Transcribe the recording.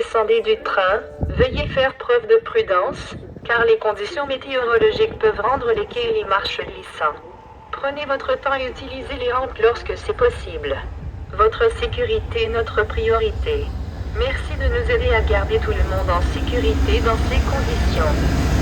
descendez du train, veuillez faire preuve de prudence, car les conditions météorologiques peuvent rendre les quais et les marches glissants. Prenez votre temps et utilisez les rampes lorsque c'est possible. Votre sécurité est notre priorité. Merci de nous aider à garder tout le monde en sécurité dans ces conditions.